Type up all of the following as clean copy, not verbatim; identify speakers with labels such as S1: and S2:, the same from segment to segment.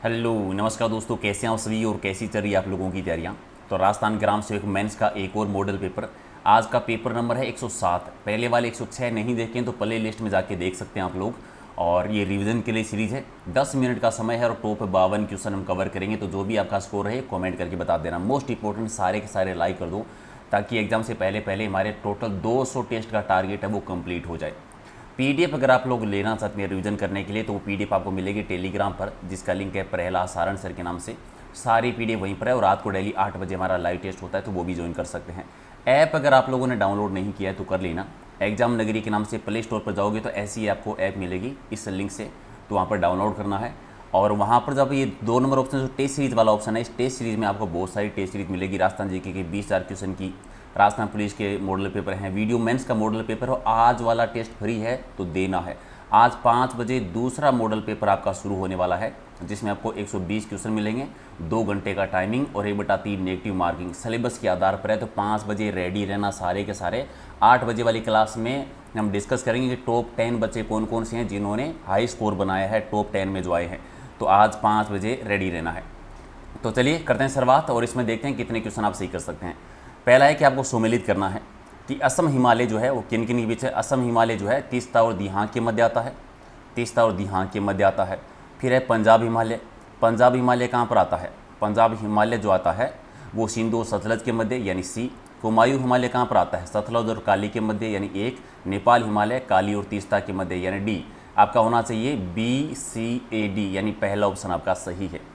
S1: Hello नमस्कार दोस्तों, कैसे हैं आप सभी और कैसी चल रही है आप लोगों की तैयारियां। तो राजस्थान ग्राम सेवक मेंस का एक और मॉडल पेपर, आज का पेपर नंबर है 107। पहले वाले 106 नहीं देखें तो प्ले लिस्ट में जाके देख सकते हैं आप लोग। और ये रिवीजन के लिए सीरीज़ है, 10 मिनट का समय है और टॉप 52 क्वेश्चन हम कवर करेंगे। तो जो भी आपका स्कोर है कॉमेंट करके बता देना। मोस्ट इंपॉर्टेंट सारे के सारे लाइक कर दो ताकि एग्जाम से पहले पहले हमारे टोटल 200 टेस्ट का टारगेट है वो कंप्लीट हो जाए। पीडीएफ अगर आप लोग लेना चाहते हैं रिवीजन करने के लिए तो वो पीडीएफ आपको मिलेगी टेलीग्राम पर, जिसका लिंक है प्रहलाद सारण सर के नाम से। सारी पीडीएफ वहीं पर है और रात को डेली 8 बजे हमारा लाइव टेस्ट होता है, तो वो भी ज्वाइन कर सकते हैं। ऐप अगर आप लोगों ने डाउनलोड नहीं किया है तो कर लेना। एग्जाम नगरी के नाम से प्ले स्टोर पर जाओगे तो ऐसी आपको ऐप मिलेगी इस लिंक से, तो वहाँ पर डाउनलोड करना है। और वहाँ पर जब ये 2 नंबर ऑप्शन जो टेस्ट सीरीज़ वाला ऑप्शन है, इस टेस्ट सीरीज़ में आपको बहुत सारी टेस्ट सीरीज़ मिलेगी। राजस्थान जीके के 20,000 क्वेश्चन की, राजस्थान पुलिस के मॉडल पेपर हैं, वीडियो मेंस का मॉडल पेपर हो। आज वाला टेस्ट फ्री है तो देना है। आज 5 बजे दूसरा मॉडल पेपर आपका शुरू होने वाला है, जिसमें आपको 120 क्वेश्चन मिलेंगे, 2 घंटे का टाइमिंग और 1/3 नेगेटिव मार्किंग सिलेबस के आधार पर है। तो 5 बजे रेडी रहना सारे के सारे। 8 बजे वाली क्लास में हम डिस्कस करेंगे कि टॉप 10 बच्चे कौन कौन से हैं जिन्होंने हाई स्कोर बनाया है, टॉप 10 में जो आए हैं। तो आज 5 बजे रेडी रहना है। तो चलिए करते हैं शुरुआत और इसमें देखते हैं कितने क्वेश्चन आप सही कर सकते हैं। पहला है कि आपको सुमेलित करना है कि असम हिमालय जो है वो किन किन के बीच है। असम हिमालय जो है तीस्ता और दिहांग के मध्य आता है, तीस्ता और दिहांग के मध्य आता है। फिर है पंजाब हिमालय। पंजाब हिमालय कहाँ पर आता है? पंजाब हिमालय जो आता है वो सिंधु और सतलज के मध्य यानी सी। कुमायूं हिमालय कहाँ पर आता है? सतलज और काली के मध्य यानी 1। नेपाल हिमालय काली और तीस्ता के मध्य यानी डी। आपका होना चाहिए BCAD यानी पहला ऑप्शन आपका सही है।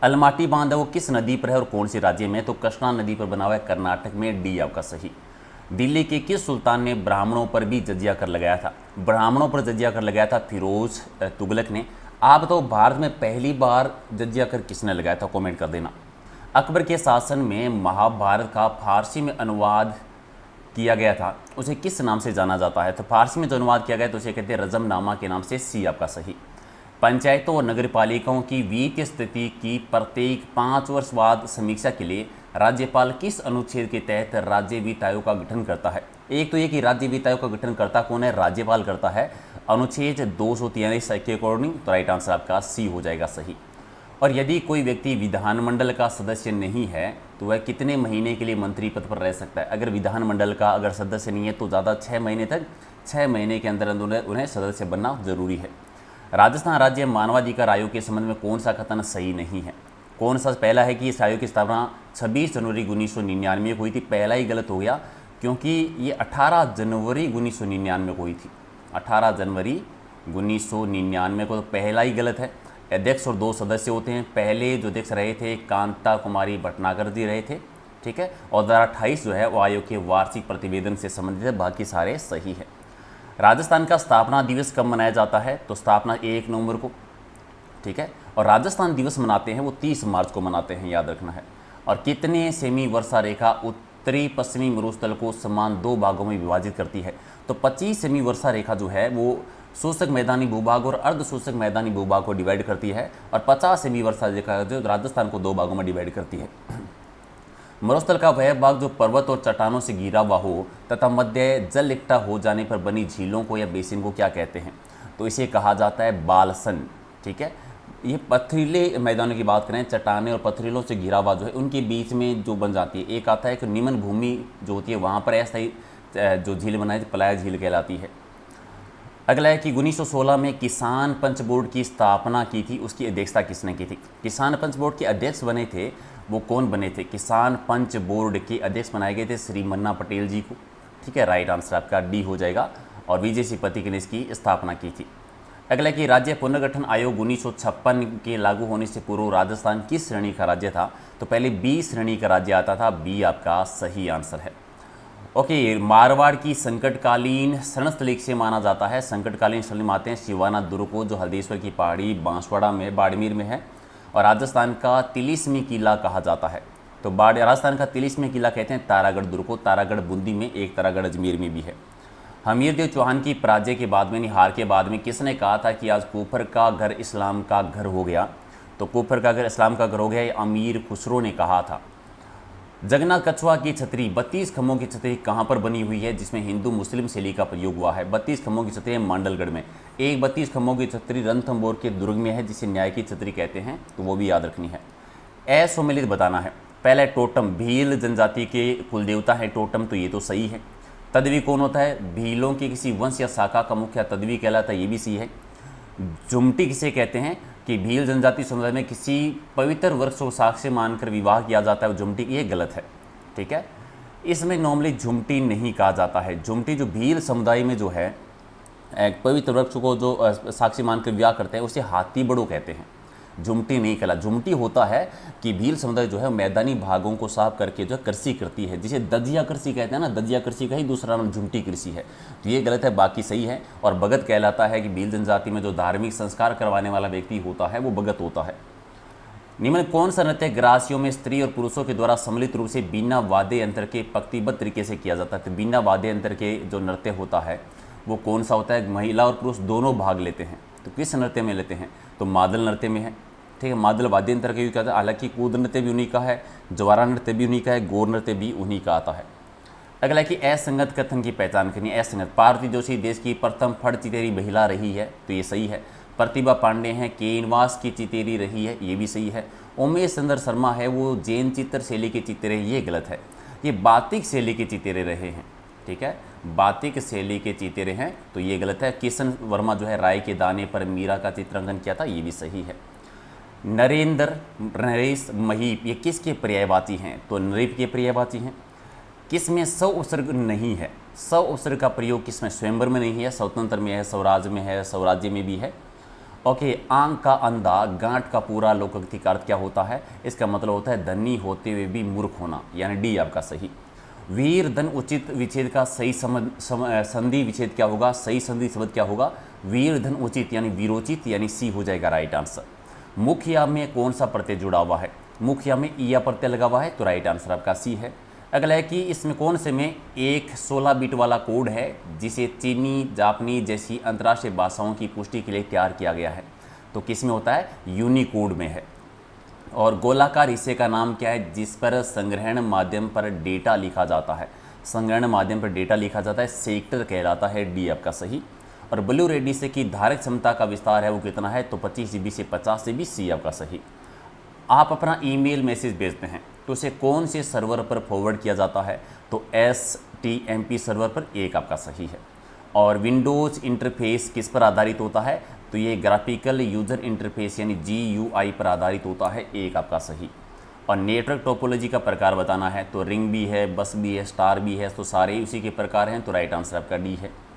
S1: अलमाटी बांध है वो किस नदी पर है और कौन से राज्य में? तो कृष्णा नदी पर बना हुआ है, कर्नाटक में, डी आपका सही। दिल्ली के किस सुल्तान ने ब्राह्मणों पर भी जजिया कर लगाया था? ब्राह्मणों पर जजिया कर लगाया था फिरोज तुगलक ने। आप तो भारत में पहली बार जजिया कर किसने लगाया था? कमेंट कर देना। अकबर के शासन में महाभारत का फारसी में अनुवाद किया गया था, उसे किस नाम से जाना जाता है? तो फारसी में जो अनुवाद किया गया तो उसे कहते हैं रजमनामा के नाम से, सी आपका सही। पंचायतों और नगरपालिकाओं की वित्तीय स्थिति की प्रत्येक 5 वर्ष बाद समीक्षा के लिए राज्यपाल किस अनुच्छेद के तहत राज्य वित्त आयोग का गठन करता है? एक तो ये कि राज्य वित्त आयोग का गठन करता कौन है? राज्यपाल करता है, अनुच्छेद 243 के अकॉर्डिंग। तो राइट आंसर आपका सी हो जाएगा सही। और यदि कोई व्यक्ति विधानमंडल का सदस्य नहीं है तो वह कितने महीने के लिए मंत्री पद पर रह सकता है? अगर विधानमंडल का अगर सदस्य नहीं है तो ज़्यादा 6 महीने तक, 6 महीने के अंदर अंदर उन्हें सदस्य बनना जरूरी है। राजस्थान राज्य मानवाधिकार आयोग के संबंध में कौन सा कथन सही नहीं है? कौन सा? पहला है कि इस आयोग की स्थापना 26 जनवरी 1999 को हुई थी। पहला ही गलत हो गया क्योंकि ये 18 जनवरी 1999 को हुई थी। 18 जनवरी 1999 को, तो पहला ही गलत है। अध्यक्ष और 2 सदस्य होते हैं। पहले जो अध्यक्ष रहे थे कांता कुमारी भटनागर जी रहे थे, ठीक है। और 2028 जो है वो आयोग के वार्षिक प्रतिवेदन से संबंधित है, बाकी सारे सही है। राजस्थान का स्थापना दिवस कब मनाया जाता है? तो स्थापना 1 नवंबर को, ठीक है। और राजस्थान दिवस मनाते हैं वो 30 मार्च को मनाते हैं, याद रखना है। और कितने सेमी वर्षा रेखा उत्तरी पश्चिमी मरुस्थल को समान 2 भागों में विभाजित करती है? तो 25 सेमी वर्षा रेखा जो है वो शोषक मैदानी भूभाग और अर्ध शोषक मैदानी भूभाग को डिवाइड करती है, और 50 सेमी वर्षा रेखा जो राजस्थान को 2 भागों में डिवाइड करती है। मरुस्थल का वह भाग जो पर्वत और चट्टानों से घिरा हुआ हो तथा मध्य जल इकट्ठा हो जाने पर बनी झीलों को या बेसिन को क्या कहते हैं? तो इसे कहा जाता है बालसन, ठीक है। ये पथरीले मैदानों की बात करें, चट्टाने और पथरीलों से घिरा हुआ जो है उनके बीच में जो बन जाती है, एक आता है कि निम्न भूमि जो होती है वहाँ पर ऐसा ही जो झील बनाई पलाया झील कहलाती है। अगला है कि 1916 में किसान पंच बोर्ड की स्थापना की थी, उसकी अध्यक्षता किसने की थी? किसान पंच बोर्ड के अध्यक्ष बने थे वो कौन बने थे? किसान पंच बोर्ड के अध्यक्ष बनाए गए थे श्री मन्ना पटेल जी को, ठीक है। राइट आंसर आपका डी हो जाएगा। और विजय सिंह ने इसकी स्थापना की थी। अगला कि राज्य पुनर्गठन आयोग 1956 के लागू होने से पूर्व राजस्थान किस श्रेणी का राज्य था? तो पहले बी श्रेणी का राज्य आता था, बी आपका सही आंसर है। ओके, मारवाड़ की संकटकालीन शरणस्थली से माना जाता है। संकटकालीन शरण माते हैं शिवाना दुर्ग को, जो हरदेश्वर की पहाड़ी बांसवाड़ा में बाड़मेर में है। और राजस्थान का तिलिस्मी किला कहा जाता है। तो राजस्थान का तिलिस्मी किला कहते हैं तारागढ़ दुर्ग को। तारागढ़ बूंदी में, एक तारागढ़ अजमेर में भी है। हमीरदेव चौहान की पराजय के बाद में, हार के बाद में किसने कहा था कि आज कुफर का घर इस्लाम का घर हो गया? तो कुफर का घर इस्लाम का घर हो गया, ये अमीर खुसरो ने कहा था। जगन्नाथ कछुआ की छतरी 32 खम्भों की छतरी कहाँ पर बनी हुई है जिसमें हिंदू मुस्लिम शैली का प्रयोग हुआ है? 32 खम्भों की छतरी है मांडलगढ़ में। एक 32 खम्भों की छतरी रणथंभौर के दुर्ग में है जिसे न्याय की छतरी कहते हैं, तो वो भी याद रखनी है। असम्मिलित बताना है। पहला है टोटम, भील जनजाति के कुल देवता है टोटम, तो ये तो सही है। तदवी कौन होता है? भीलों की किसी वंश या शाखा का मुखिया तदवी कहलाता है, ये भी सही है। जुमटी किसे कहते हैं? कि भील जनजाति समुदाय में किसी पवित्र वृक्ष को साक्ष्य मानकर विवाह किया जाता है वो जुमटी, ये गलत है। ठीक है, इसमें नॉर्मली जुमटी नहीं कहा जाता है। जुमटी जो भील समुदाय में जो है एक पवित्र वृक्ष को जो साक्षी मानकर विवाह करते हैं उसे हाथी बड़ो कहते हैं, जुमटी नहीं कहला। जुमटी होता है कि भील समुदाय जो है मैदानी भागों को साफ करके जो है कृषि करती है, जिसे दजिया कृषि कहते हैं ना, दजिया कृषि का ही दूसरा नाम जुमटी कृषि है, तो ये गलत है, बाकी सही है। और भगत कहलाता है कि भील जनजाति में जो धार्मिक संस्कार करवाने वाला व्यक्ति होता है वो भगत होता है। निम्न कौन सा नृत्य ग्रासियों में स्त्री और पुरुषों के द्वारा सम्मिलित रूप से बिना वाद्य यंत्र के पंक्तिबद्ध तरीके से किया जाता है? तो बिना वाद्य यंत्र के जो नृत्य होता है वो कौन सा होता है? महिला और पुरुष दोनों भाग लेते हैं, तो किस नृत्य में लेते हैं? तो मादल नृत्य में है। ठीक है, मादल वाद्य यंत्र का यूज करता है। हालांकि कूद नृत्य भी उन्हीं का है, ज्वारा नृत्य भी उन्हीं का है, गौर नृत्य भी उन्हीं का आता है। अगला कि असंगत कथन की पहचान करनी है। असंगत, पार्वती जोशी देश की प्रथम फड़ चितेरी महिला रही है, तो ये सही है। प्रतिभा पांडे हैं केनवास की चितेरी रही है, ये भी सही है। उमेश चंद्र शर्मा है वो जैन चित्र शैली के चितेरे, ये गलत है। ये बातिक शैली के चितेरे रहे हैं। ठीक है, बातिक शैली के चितेरे हैं, तो ये गलत है। किशन वर्मा जो है राय के दाने पर मीरा का चित्रांकन किया था, ये भी सही है। नरेंद्र, नरेश, महीप, ये किसके पर्यायवाची हैं? तो नरीप के पर्यायवाची हैं। किस में सौ उपसर्ग नहीं है? सौ उपसर्ग का प्रयोग किस में? स्वयंवर में नहीं है, स्वतंत्र में है, स्वराज में है, स्वराज्य में भी है। ओके, आंख का अंधा, गांठ का पूरा लोकोक्ति का अर्थ क्या होता है? इसका मतलब होता है धनी होते हुए भी मूर्ख होना, यानी डी आपका सही। वीर धन उचित विच्छेद का सही संधि विच्छेद क्या होगा? सही संधि शब्द क्या होगा? वीर धन उचित यानी वीरोचित, यानी सी हो जाएगा राइट आंसर। मुखिया में कौन सा प्रत्यय जुड़ा हुआ है? मुखिया में ईया प्रत्यय लगा हुआ है, तो राइट आंसर आपका सी है। अगला है कि इसमें कौन से में एक 16 बिट वाला कोड है जिसे चीनी, जापानी जैसी अंतर्राष्ट्रीय भाषाओं की पुष्टि के लिए तैयार किया गया है? तो किस में होता है? यूनिकोड में है। और गोलाकार हिस्से का नाम क्या है जिस पर संग्रहण माध्यम पर डेटा लिखा जाता है? संग्रहण माध्यम पर डेटा लिखा जाता है, सेक्टर कहलाता है, डी आपका सही। और ब्लू रेडी से की धारक क्षमता का विस्तार है वो कितना है? तो 25 GB से 50 GB, सी आपका सही। आप अपना ईमेल मैसेज भेजते हैं तो उसे कौन से सर्वर पर फॉरवर्ड किया जाता है? तो STMP सर्वर पर, एक आपका सही है। और विंडोज इंटरफेस किस पर आधारित होता है? तो ये ग्राफिकल यूजर इंटरफेस यानी GUI पर आधारित होता है, एक आपका सही। और नेटवर्क टोपोलॉजी का प्रकार बताना है, तो रिंग भी है, बस भी है, स्टार भी है, तो सारे उसी के प्रकार हैं, तो राइट आंसर आपका डी है।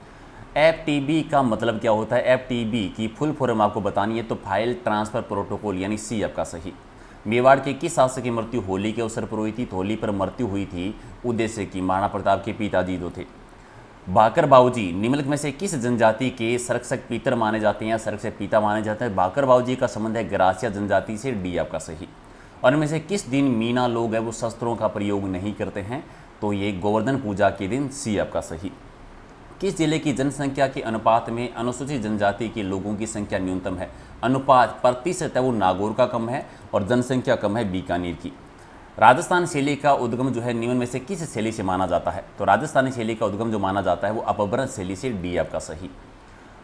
S1: FTP का मतलब क्या होता है? FTP की फुल फॉर्म आपको बतानी है, तो फाइल ट्रांसफर प्रोटोकॉल, यानी सी आपका सही। मेवाड़ के किस शासक की मृत्यु होली के अवसर पर हुई थी? तो होली पर मृत्यु हुई थी उदयसिंह की, महाराणा प्रताप के पिताजी जो थे। भाकर बाबूजी निम्नलिखित में से किस जनजाति के संरक्षक पितर माने जाते हैं या संरक्षक पिता माने जाते हैं? भाकर बाबूजी का संबंध है ग्रासिया जनजाति से, डी आपका सही। और इनमें से किस दिन मीना लोग है वो शस्त्रों का प्रयोग नहीं करते हैं? तो ये गोवर्धन पूजा के दिन, सी आपका सही। किस जिले की जनसंख्या के अनुपात में अनुसूचित जनजाति के लोगों की संख्या न्यूनतम है? अनुपात प्रतिशत है वो नागौर का कम है और जनसंख्या कम है बीकानेर की। राजस्थान शैली का उद्गम जो है निम्न में से किस शैली से माना जाता है? तो राजस्थानी शैली का उद्गम जो माना जाता है वो अपभ्रंश शैली से, डी आपका सही।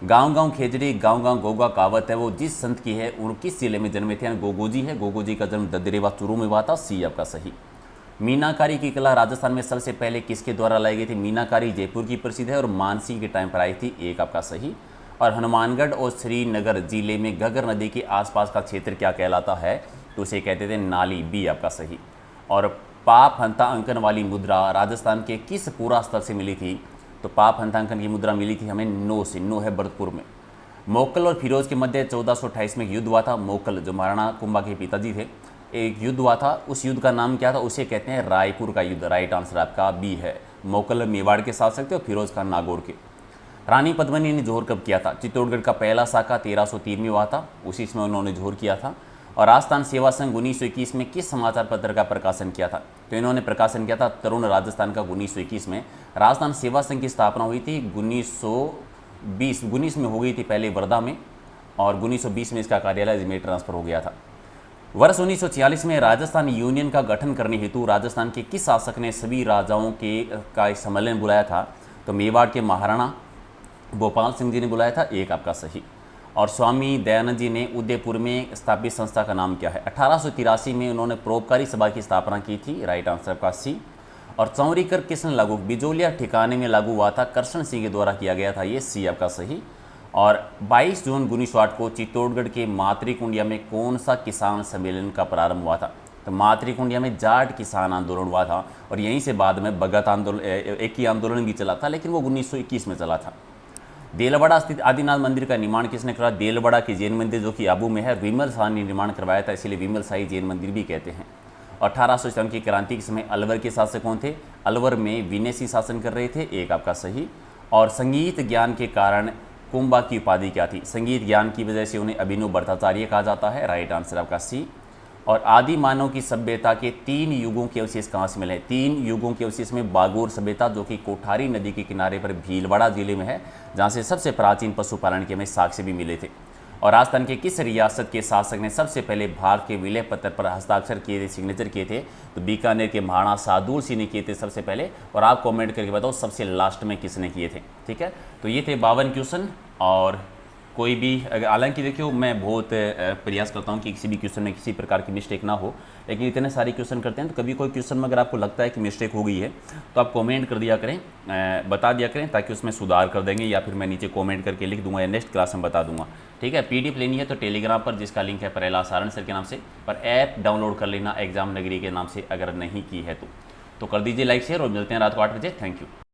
S1: गाँव गाँव खेजड़ी, गाँव गाँव गोगा कहावत है वो जिस संत की है और किस जिले में जन्मे थे? गोगोजी है, गोगोजी का जन्म ददरेवा चूरू में हुआ था, सी आपका सही। मीनाकारी की कला राजस्थान में सबसे पहले किसके द्वारा लाई गई थी? मीनाकारी जयपुर की प्रसिद्ध है और मानसिंह के टाइम पर आई थी, एक आपका सही। और हनुमानगढ़ और श्रीनगर जिले में घग्गर नदी के आसपास का क्षेत्र क्या कहलाता है? तो उसे कहते थे नाली, बी आपका सही। और पाप हंता अंकन वाली मुद्रा राजस्थान के किस पूरा स्थल से मिली थी? तो पाप हंता अंकन की मुद्रा मिली थी हमें नो से, नो है भरतपुर में। मोकल और फिरोज के मध्य 1428 में युद्ध हुआ था। मोकल जो महाराणा कुंभा के पिताजी थे, एक युद्ध हुआ था, उस युद्ध का नाम क्या था? उसे कहते हैं रायपुर का युद्ध, राइट आंसर आपका बी है। मोकल मेवाड़ के शासक थे और फिरोज खान नागौर के। रानी पद्मिनी ने जोहर कब किया था? चित्तौड़गढ़ का पहला शाखा 1303 में हुआ था, उसी में उन्होंने जोहर किया था। और राजस्थान सेवा संघ 1921 में किस समाचार पत्र का प्रकाशन किया था? तो इन्होंने प्रकाशन किया था तरुण राजस्थान का 1921 में। राजस्थान सेवा संघ की स्थापना हुई थी 1919 में हो गई थी, पहले वर्धा में, और 1920 में इसका कार्यालय अजमेर ट्रांसफर हो गया था। वर्ष 1946 में राजस्थान यूनियन का गठन करने हेतु राजस्थान के किस शासक ने सभी राजाओं के का एक सम्मेलन बुलाया था? तो मेवाड़ के महाराणा भोपाल सिंह जी ने बुलाया था, एक आपका सही। और स्वामी दयानंद जी ने उदयपुर में स्थापित संस्था का नाम क्या है? 1883 में उन्होंने परोपकारी सभा की स्थापना की थी, राइट आंसर आपका सी। और चौरी कर किसने लागू? बिजोलिया ठिकाने में लागू हुआ था, करशन सिंह के द्वारा किया गया था, ये सी आपका सही। और 22 जून 1960 को चित्तौड़गढ़ के मातृकुंडिया में कौन सा किसान सम्मेलन का प्रारंभ हुआ था? तो मातृकुंडिया में जाट किसान आंदोलन हुआ था, और यहीं से बाद में भगत आंदोलन, एक ही आंदोलन भी चला था, लेकिन वो 1921 में चला था। देलवाड़ा स्थित आदिनाथ मंदिर का निर्माण किसने करा? देलवाड़ा की जैन मंदिर जो कि आबू में है, विमल शाह ने निर्माण करवाया था, इसीलिए विमल शाही जैन मंदिर भी कहते हैं। 1857 की क्रांति के समय अलवर के शासक कौन थे? अलवर में विदेशी शासन कर रहे थे, एक आपका सही। और संगीत ज्ञान के कारण कुंभा की उपाधि क्या थी? संगीत ज्ञान की वजह से उन्हें अभिनव भट्टाचार्य कहा जाता है, राइट आंसर आपका सी। और आदि मानव की सभ्यता के 3 युगों के अवशेष कहाँ से मिले? 3 युगों के अवशेष में बागोर सभ्यता जो कि कोठारी नदी के किनारे पर भीलवाड़ा जिले में है, जहाँ से सबसे प्राचीन पशुपालन के हमें साक्ष्य भी मिले थे। और राजस्थान के किस रियासत के शासक ने सबसे पहले भारत के विलय पत्र पर हस्ताक्षर किए थे, सिग्नेचर किए थे? तो बीकानेर के महाराणा सादुल सिंह ने किए थे सबसे पहले। और आप कमेंट करके बताओ सबसे लास्ट में किसने किए थे, ठीक है। तो ये थे 52 क्वेश्चन। और कोई भी हालांकि देखियो मैं बहुत प्रयास करता हूँ कि किसी भी क्वेश्चन में किसी प्रकार की मिस्टेक ना हो, लेकिन इतने सारे क्वेश्चन करते हैं तो कभी कोई क्वेश्चन में अगर आपको लगता है कि मिस्टेक हो गई है तो आप कमेंट कर दिया करें, बता दिया करें, ताकि उसमें सुधार कर देंगे, या फिर मैं नीचे कमेंट करके लिख दूंगा या नेक्स्ट क्लास में बता दूंगा, ठीक है। पीडीएफ लेनी है तो टेलीग्राम पर, जिसका लिंक है परेला सारण सर के नाम से, पर ऐप डाउनलोड कर लेना एग्जाम नगरी के नाम से अगर नहीं की है तो कर दीजिए लाइक शेयर, और मिलते हैं रात को 8 बजे। Thank you.